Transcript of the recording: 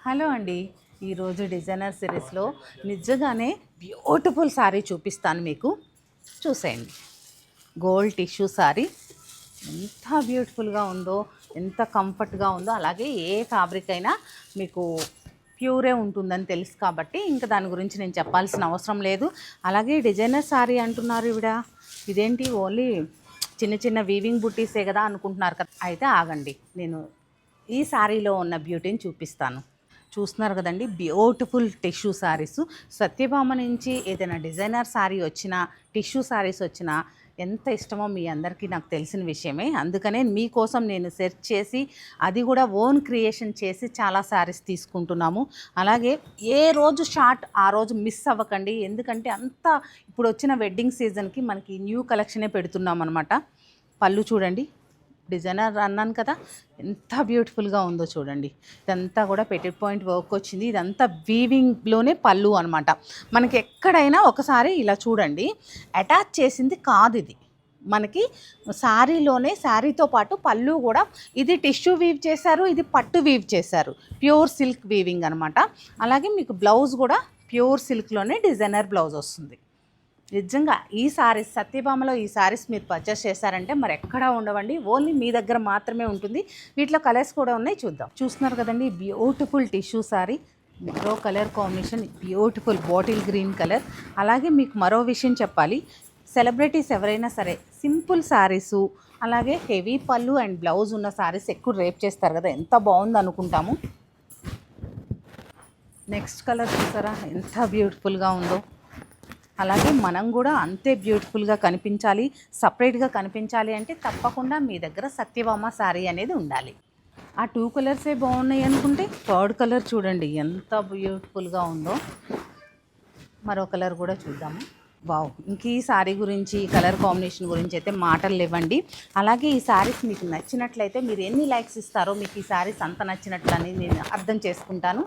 Hello అండి. ఈరోజు designer సిరీస్లో నిజంగానే బ్యూటిఫుల్ శారీ చూపిస్తాను మీకు. చూసేయండి. గోల్డ్ టిష్యూ శారీ ఎంత బ్యూటిఫుల్గా ఉందో, ఎంత కంఫర్ట్గా ఉందో, అలాగే ఏ ఫ్యాబ్రిక్ అయినా మీకు ప్యూరే ఉంటుందని తెలుసు కాబట్టి ఇంకా దాని గురించి నేను చెప్పాల్సిన అవసరం లేదు. అలాగే డిజైనర్ శారీ అంటున్నారు ఇవిడ, ఇదేంటి ఓన్లీ చిన్న చిన్న వీవింగ్ బుట్టీసే కదా అనుకుంటున్నారు కదా. అయితే ఆగండి, నేను ఈ శారీలో ఉన్న బ్యూటీని చూపిస్తాను. చూస్తున్నారు కదండి, బ్యూటిఫుల్ టిష్యూ శారీస్. సత్యభామ నుంచి ఏదైనా డిజైనర్ శారీ వచ్చినా, టిష్యూ శారీస్ వచ్చినా ఎంత ఇష్టమో మీ అందరికీ నాకు తెలిసిన విషయమే. అందుకనే మీకోసం నేను సెర్చ్ చేసి అది కూడా ఓన్ క్రియేషన్ చేసి చాలా శారీస్ తీసుకుంటున్నాము. అలాగే ఏ రోజు షార్ట్ ఆ రోజు మిస్ అవ్వకండి, ఎందుకంటే అంతా ఇప్పుడు వచ్చిన వెడ్డింగ్ సీజన్కి మనకి న్యూ కలెక్షనే పెడుతున్నాం అనమాట. పళ్ళు చూడండి, డిజైనర్ అన్నాను కదా, ఎంత బ్యూటిఫుల్గా ఉందో చూడండి. ఇదంతా కూడా పెటెడ్ పాయింట్ వర్క్ వచ్చింది. ఇదంతా వీవింగ్లోనే పళ్ళు అనమాట. మనకి ఎక్కడైనా ఒకసారి ఇలా చూడండి, అటాచ్ చేసింది కాదు ఇది. మనకి శారీలోనే, శారీతో పాటు పళ్ళు కూడా ఇది టిష్యూ వీవ్ చేశారు, ఇది పట్టు వీవ్ చేశారు. ప్యూర్ సిల్క్ వీవింగ్ అనమాట. అలాగే మీకు బ్లౌజ్ కూడా ప్యూర్ సిల్క్లోనే డిజైనర్ బ్లౌజ్ వస్తుంది. నిజంగా ఈ శారీస్ సత్యభామలో ఈ శారీస్ మీరు పర్చేస్ చేశారంటే మరి ఎక్కడా ఉండవండి, ఓన్లీ మీ దగ్గర మాత్రమే ఉంటుంది. వీటిలో కలర్స్ కూడా ఉన్నాయి, చూద్దాం. చూస్తున్నారు కదండి, బ్యూటిఫుల్ టిష్యూ శారీ, మరో colour combination beautiful bottle green colour. అలాగే మీకు మరో విషయం చెప్పాలి, సెలబ్రిటీస్ ఎవరైనా సరే సింపుల్ శారీసు, అలాగే హెవీ పళ్ళు అండ్ బ్లౌజ్ ఉన్న శారీస్ ఎక్కువ రేప్ చేస్తారు కదా, ఎంత బాగుంది అనుకుంటాము. నెక్స్ట్ కలర్ చూసారా ఎంత బ్యూటిఫుల్గా ఉందో. అలాగే మనం కూడా అంతే బ్యూటిఫుల్గా కనిపించాలి, సపరేట్గా కనిపించాలి అంటే తప్పకుండా మీ దగ్గర సత్యభామ శారీ అనేది ఉండాలి. ఆ టూ కలర్సే బాగున్నాయి అనుకుంటే థర్డ్ కలర్ చూడండి ఎంత బ్యూటిఫుల్గా ఉందో. మరో కలర్ కూడా చూద్దాము. వావ్, ఇంక ఈ శారీ గురించి, ఈ కలర్ కాంబినేషన్ గురించి అయితే మాటలు లేవండి. అలాగే ఈ శారీస్ మీకు నచ్చినట్లయితే మీరు ఎన్ని లైక్స్ ఇస్తారో మీకు ఈ శారీస్ అంత నచ్చినట్లని నేను అర్థం చేసుకుంటాను.